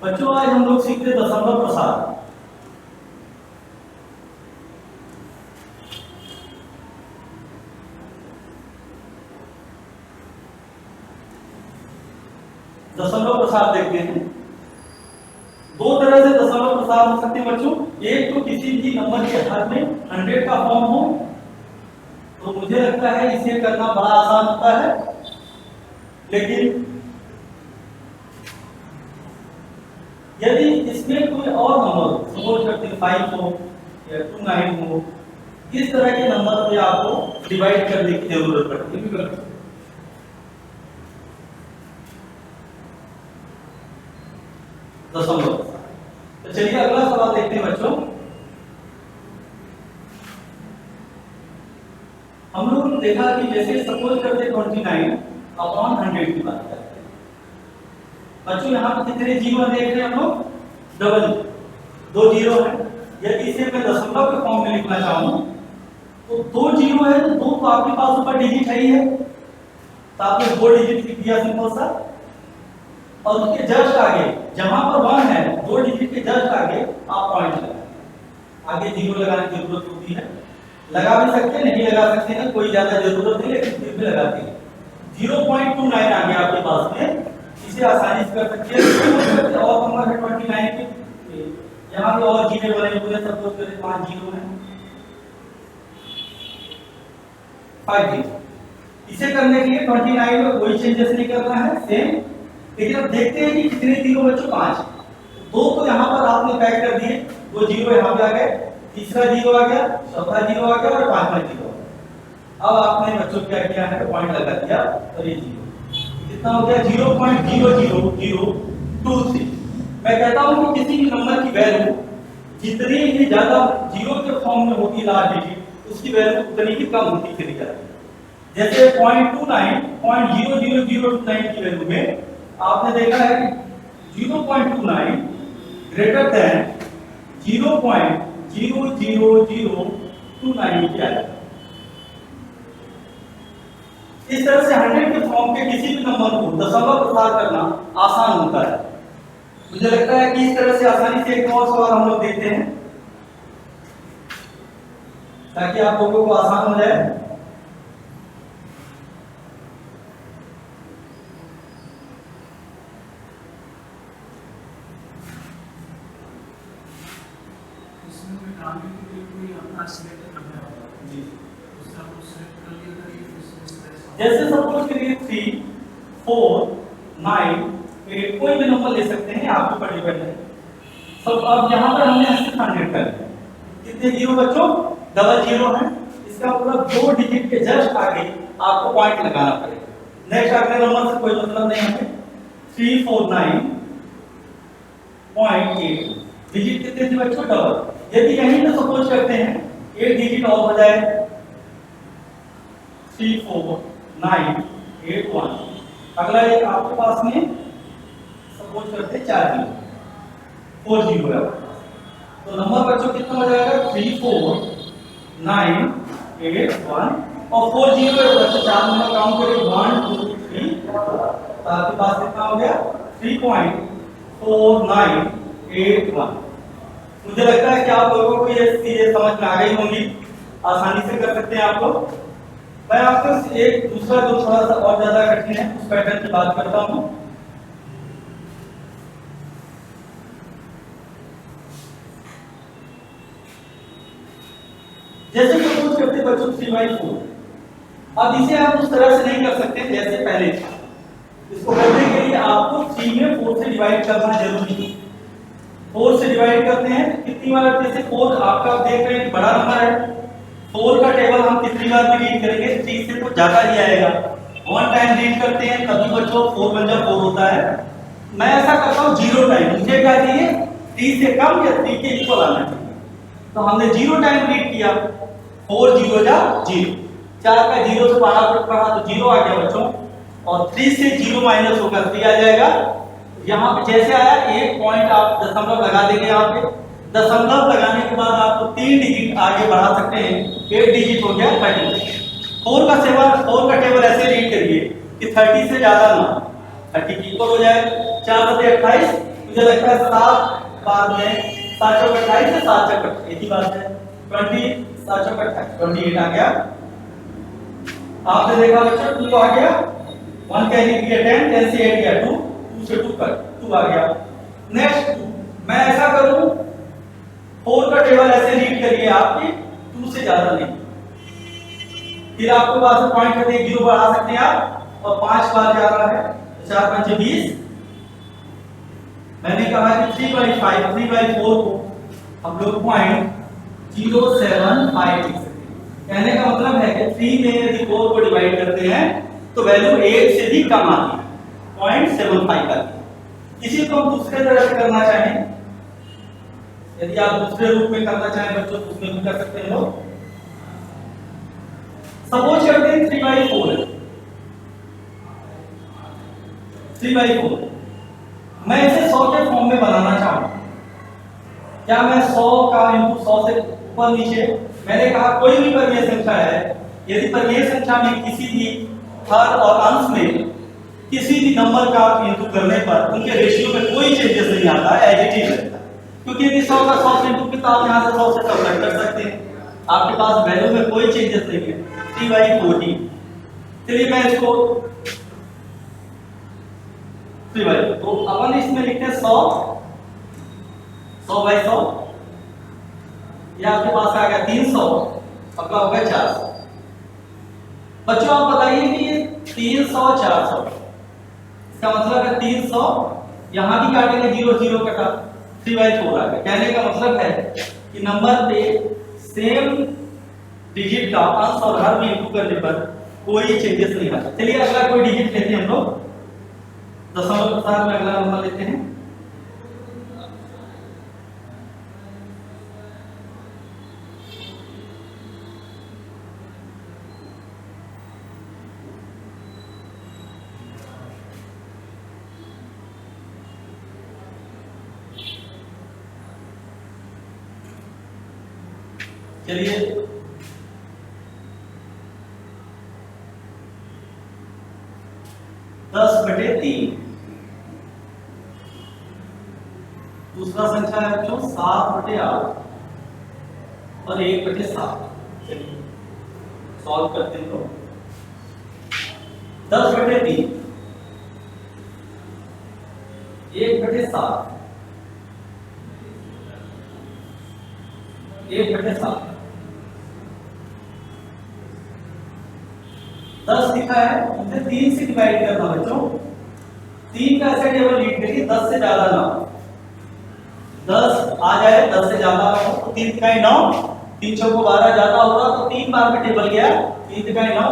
बच्चों आज हम लोग सीखते दशमलव प्रसार। दशमलव प्रसार देखते हैं। दो तरह से दशमलव प्रसार हो सकते हैं बच्चों। एक तो किसी भी नंबर के हर में 100 का फॉर्म हो, तो मुझे लगता है इसे करना बड़ा आसान होता है। लेकिन यदि इसमें कोई और नंबर सपोज करते हैं 5 हो या 29 हो, इस तरह के नंबर पे आपको डिवाइड करने की जरूरत पड़ती है। दशमलव। तो चलिए अगला सवाल देखते हैं बच्चों। हम लोगों ने देखा कि जैसे सपोज करते 29 अपॉन 100 की बात करते हैं बच्चों। यहाँ पे कितने जीरो देख रहे हैं हम लोग? डबल, 2 जीरो है। यदि इसे मैं दशमलव के फॉर्म में लिखना चाहूँ तो 2 जीरो है, तो 2 तो आपके पास ऊपर डिजिट है ही है, तो आपने 2 डिजिट लिख दिया सिंपल सा। और उसके जस्ट आगे जहां पर 1 है, 2 डिजिट के जस्ट आगे आप पॉइंट लगाएं। आगे जीरो लगाने की जरूरत होती है, लगा भी सकते हैं, नहीं लगा सकते हैं, कोई ज्यादा जरूरत नहीं, लेकिन फिर भी लगाते हैं। 0.29 आ गया आपके पास में, इसे आसानी से कर सकते हैं। और नंबर है 29 के, यहाँ पे और जीरो बने हुए हैं, सपोज करें 5 जीरो है, 5 जीरो। इसे करने के लिए 29 में कोई चेंजेस नहीं करना है, सेम। लेकिन अब देखते हैं कि कितने जीरो बच्चों? 5। 2 तो यहाँ पर आपने पैक कर दिए, 2 जीरो यहाँ पे आ गए, तीसरा जीरो आ गया, चौथा जीरो आ गया और पांचवा जीरो। अब आपने बच्चों क्या किया है? पॉइंट लगा दिया और ये जीरो कितना हो गया? 0.00023। मैं कहता हूँ कि किसी भी नंबर की वैल्यू जितनी ही ज्यादा जीरो के फॉर्म में होती है लास्ट डिजिट, उसकी वैल्यू उतनी ही कम होती चली जाती है। जैसे 0.29 0.00029 की वैल्यू में आपने देखा है कि 0.29 ग्रेटर देन 0.00029 क्या है। इस तरह से 100 के फॉर्म के किसी भी नंबर को दशमलव प्रसार करना आसान होता है। मुझे लगता है कि इस तरह से आसानी से एक और सवाल हम लोग देखते हैं ताकि आप लोगों को आसान हो जाए। जैसे सपोज करिए 3, 4, 9, 8, कोई भी नंबर ले सकते हैं, आपके ऊपर डिपेंड है सब। अब यहाँ पर हमने 100 कर दिया। कितने जीरो बच्चों? डबल जीरो है। इसका मतलब 2 डिजिट के जस्ट आगे आपको पॉइंट लगाना पड़ेगा। नेक्स्ट अगले नंबर से कोई मतलब नहीं है। 349.8 डिजिट कितने थे बच्चों? डबल। यदि यहीं पे सपोज करते हैं 1 डिजिट और हो जाए 34981। अगला एक आपके पास में सपोज करते हैं 4 जीरो, 4 जीरो है, तो नंबर बच्चों कितना हो जाएगा? 34981 और 4 जीरो है बच्चों। 4 नंबर काउंट करें 1 2 3, तो आपके पास कितना हो गया? 3.4981। मुझे लगता है कि आप लोगों को ये चीजें समझ में आ गई होंगी, आसानी से कर सकते हैं आप लोग। मैं आपको एक दूसरा जो थोड़ा सा और ज्यादा कठिन है उस पैटर्न की बात करता हूं। जैसे सपोज करते बच्चों 3/4। अब इसे आप उस तरह से नहीं कर सकते जैसे पहले था। इसको करने के लिए आपको 3 में 4 से डिवाइड करना जरूरी है। 4 से डिवाइड करते हैं कितनी बार? जैसे 4 आपका देख रहे हैं बड़ा नंबर है, 4 का टेबल हम कितनी बार भी रीड करेंगे? 3 से तो ज्यादा ही आएगा। 1 टाइम रीड करते हैं तभी बच्चों 4 बन जा 4 होता है। मैं ऐसा करता हूँ 0 टाइम। मुझे क्या चाहिए? 3 से कम या 3 के इक्वल आना चाहिए। तो हमने 0 टाइम रीड किया, 4 जीरो जा 0, 4 का 0 से बाहर पढ़ा तो 0 आ गया बच्चों, और 3 से 0 माइनस होकर 3 आ जाएगा। यहाँ पे जैसे आया एक पॉइंट आप दशमलव लगा देंगे। यहाँ पे दशमलव लगाने के बाद आप 3 डिजिट आगे बढ़ा सकते हैं। 8 डिजिट हो गया 30। 4 का टेबल ऐसे रीड करिए कि 30 से ज्यादा ना, 30 की इक्वल हो जाए। 4 बटे 28, मुझे लगता है 7 बार में 7 चौक 28 से 7 चौक एक ही बात है। 20 7 चौक 28 आ गया। आपने देखा बच्चों 2 आ गया, 1 कैरी किया 10, 10 से 8 गया 2, 2 से 2 कर 2 आ गया। नेक्स्ट मैं ऐसा करूं 4 का टेबल ऐसे रीड करिए आपके 2 से ज्यादा नहीं, फिर आपको पास पॉइंट करके 0 बढ़ा सकते हैं आप, और 5 बार जा रहा है 4 5 20। मैंने कहा कि 3/5 3/4 को हम लोग पॉइंट 075 लिख सकते हैं। कहने का मतलब है कि 3 में यदि 4 को डिवाइड करते हैं तो वैल्यू 8 से भी कम आती है, 0.75 आती है। इसी को हम दूसरे तरह से करना चाहें, यदि आप दूसरे रूप में करना चाहें बच्चों तो उसमें भी कर सकते हैं लोग। सपोज करते हैं 3/4 है, 3/4 मैं इसे 100 के फॉर्म में बनाना चाहूँ, क्या मैं 100 का इंटू 100 से ऊपर नीचे, मैंने कहा कोई भी परिमेय संख्या है, यदि परिमेय संख्या में किसी भी हर और अंश में किसी भी नंबर का इंटू करने पर उनके रेशियो में कोई चेंजेस नहीं आता है, एज इट इज रहता है। क्योंकि यदि 100 का 100 से इंटू कितना आप यहाँ से 100 से सब्ट्रैक्ट कर सकते हैं, आपके पास वैल्यू में कोई चेंजेस नहीं है। 3/40 चलिए मैं इसको 3/4 तो अपन इसमें लिखते हैं 100 100/100, ये आपके पास आ गया 300, अगला हो गया 400। बच्चों आप बताइए कि ये 300 400 इसका मतलब है 300 यहां भी काटेंगे 0 0 कटा 3/4 आ गया। कहने का मतलब है कि नंबर पे सेम डिजिट का अंश और हर में इंटू करने पर कोई चेंजेस नहीं आता। चलिए अगला कोई डिजिट लेते हैं हम लोग, दशमलव के साथ में अगला नंबर लेते हैं। चलिए 10/3 दूसरा संख्या है बच्चों 7/8 और 1/7। चलिए सॉल्व करते हैं। तो 10/3 1/7 1/7 10 लिखा है, मुझे 3 से डिवाइड करना बच्चों। 3 का ऐसे टेबल रीड करिए 10 से ज्यादा ना हो, 10 आ जाए 10 से ज्यादा ना हो तो 3 तिहाई 9, 3 चौको 12 ज्यादा होगा तो 3 बार में टेबल गया 3 तिहाई 9,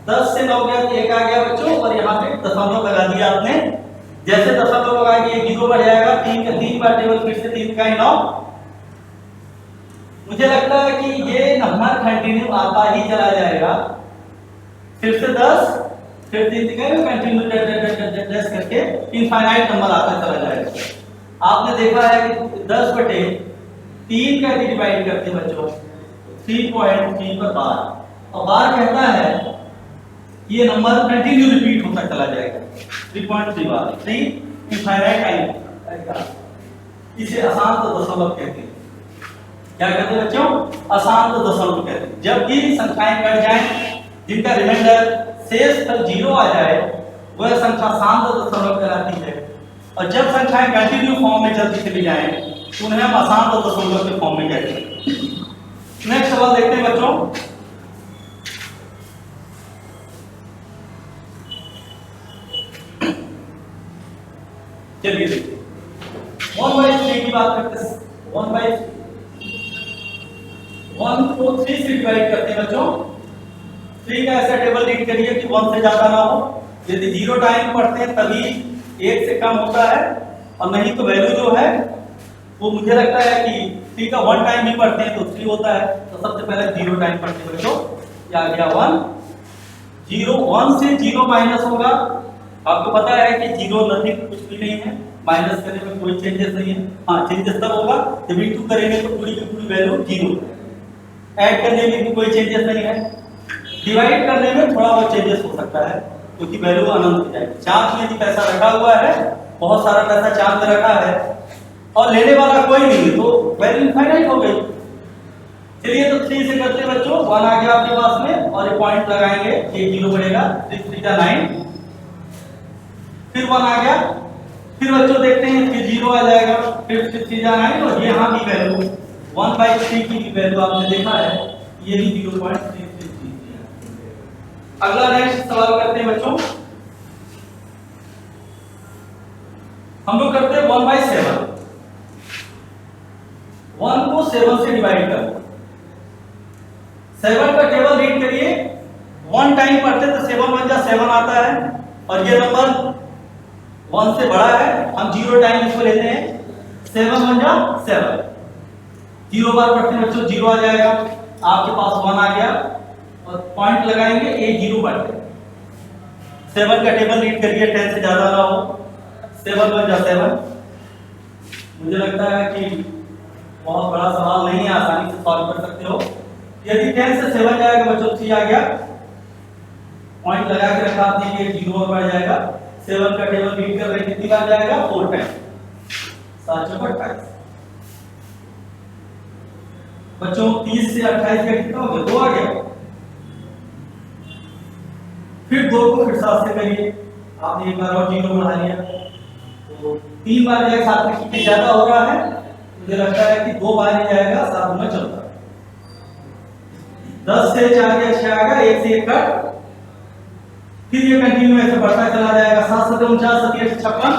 10 से 9 गया तो 1 आ गया बच्चों, और यहाँ पे दशमलव लगा दिया आपने। जैसे दशमलव लगाएंगे 0 बढ़ जाएगा, 3 का 3 बार टेबल फिर से 3 तिहाई 9। मुझे लगता है कि ये नंबर कंटिन्यू आता ही चला जाएगा, फिर से 10 फिर 3 तिहाई कंटिन्यू करके इनफाइनाइट नंबर आता चला जाएगा। आपने देखा है कि 10/3 का डिवाइड करते हैं बच्चों 3.3 पर बार, और बार कहता है ये नंबर कंटिन्यू रिपीट होता चला जाएगा 3.3 बार, 3 इनफाइनाइट टाइम। इसे अशांत दशमलव कहते हैं। क्या कहते हैं बच्चों? अशांत दशमलव कहते हैं। जब भी संख्याएं कट जाएं जिनका रिमाइंडर शेष पर 0 आ जाए वह संख्या शांत दशमलव कहलाती है, और जब संख्याएं कंटिन्यू फॉर्म में चलती चली जाएं तो उन्हें हम अशांत दशमलव के फॉर्म में कहते हैं। नेक्स्ट सवाल देखते हैं बच्चों। चलिए देखिए 1/3 की बात करते हैं। 1 को 3 से डिवाइड करते हैं बच्चों। 3 का ऐसा टेबल रीड करिए कि 1 से ज्यादा ना हो, यदि 0 टाइम पढ़ते हैं तभी 1 से कम होता है, और नहीं तो वैल्यू जो है वो मुझे लगता है कि 3 का 1 टाइम भी पढ़ते हैं तो 3 होता है। तो सबसे पहले 0 टाइम पढ़ते हैं बच्चों, क्या आ गया 1, 0 1 से 0 माइनस होगा। आपको पता है कि 0 नथिंग कुछ भी नहीं है, माइनस करने में कोई चेंजेस नहीं है। हाँ चेंजेस तब होगा जब इंटू करेंगे तो पूरी की पूरी वैल्यू 0, ऐड करने में भी कोई चेंजेस नहीं है, डिवाइड करने में थोड़ा बहुत चेंजेस हो सकता है क्योंकि वैल्यू अनंत हो जाएगी। 4 में यदि पैसा रखा हुआ है बहुत सारा पैसा चांद में रखा है और लेने वाला कोई नहीं है, तो वैल्यू इनफाइनाइट हो गई। चलिए तो 3 से करते हैं बच्चों, 1 आ गया आपके पास में और ये पॉइंट लगाएंगे, ये 0 बढ़ेगा, 3 3 जा 9, फिर 1 आ गया, फिर बच्चों देखते हैं फिर 0 आ जाएगा, फिर 3 3 जा 9 और यहाँ की वैल्यू 1/3 की भी वैल्यू आपने देखा है, ये भी 0.333 है। अगला नेक्स्ट सवाल करते हैं बच्चों, हम लोग करते हैं 1/7। 1 को 7 से डिवाइड कर, 7 का टेबल रीड करिए, 1 टाइम पढ़ते तो 7 1 जा 7 आता है और ये नंबर 1 से बड़ा है, हम 0 टाइम इसको लेते हैं, 7 1 जा 7, 0 बार पढ़ते हैं बच्चों 0 आ जाएगा, आपके पास 1 आ गया और पॉइंट लगाएंगे, ये 0 बढ़ते, 7 का टेबल रीड करिए, 10 से ज्यादा ना हो, 7 1 जा 7। मुझे लगता है कि बहुत बड़ा सवाल नहीं है, आसानी से सॉल्व कर सकते हो। यदि 10 से 7 जाएगा बच्चों 3 आ गया, पॉइंट लगा के रखा आपने, ये 0 और बढ़ जाएगा, 7 का टेबल रीड कर रहे कितनी बार जाएगा, 4 टाइम, 7 चौक 28। बच्चों 30 से 28 का कितना हो गया, 2 आ गया, फिर 2 को फिर 7 से करिए, आपने एक बार और 0 बढ़ा लिया, तो 3 बार जाएगा, 7 में कितने ज्यादा हो रहा है, मुझे लगता है कि 2 बार ही जाएगा, 7 में चलता, 10 से 4 गया, 6 आ गया, 1 से 1 कट, फिर ये कंटिन्यू ऐसे बढ़ता चला जाएगा, 7 7 49, 7 8 56,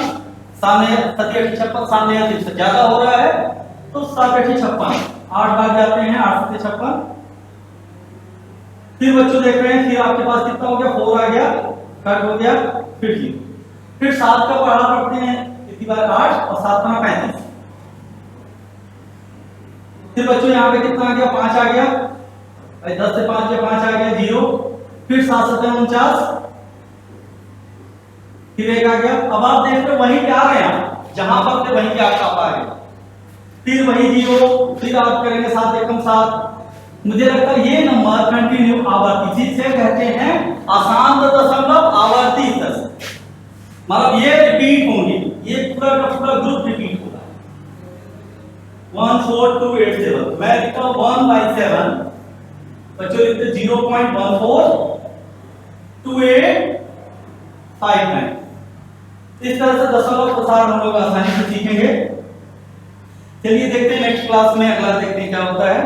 सामने 7 8 56, सामने 8 से ज्यादा हो रहा है, तो 7 8 56, 8 बार जाते हैं, 8 7 56, फिर बच्चों देख रहे हैं, फिर आपके पास कितना हो गया, 4 आ गया, कट हो गया, फिर 0, फिर 7 का पढ़ा पढ़ते हैं कितनी बार, 8 और 7 में 35, फिर बच्चों यहाँ पे कितना आ गया, 5 आ गया, 10 से 5 5 आ गया, 0, फिर 7 7 49, फिर 1 आ गया, अब आप देख रहे हो वहीं पे आ गए, जहां पर थे वहीं पे आपका आ गया, फिर वही 0, फिर आप करेंगे 7 एकम 7। मुझे लगता है ये नंबर कंटिन्यू आवर्ती, जिसे कहते हैं अशांत दशमलव आवर्ती दशमलव, मतलब ये रिपीट होंगे, ये पूरा का पूरा ग्रुप रिपीट होगा, 1 4 2 8 7, मैं लिखता हूं 1/7, बच्चों लिखते 0.14 2859। इस तरह से दशमलव प्रसार हम लोग आसानी से सीखेंगे। चलिए देखते हैं नेक्स्ट क्लास में, अगला देखते हैं क्या होता है।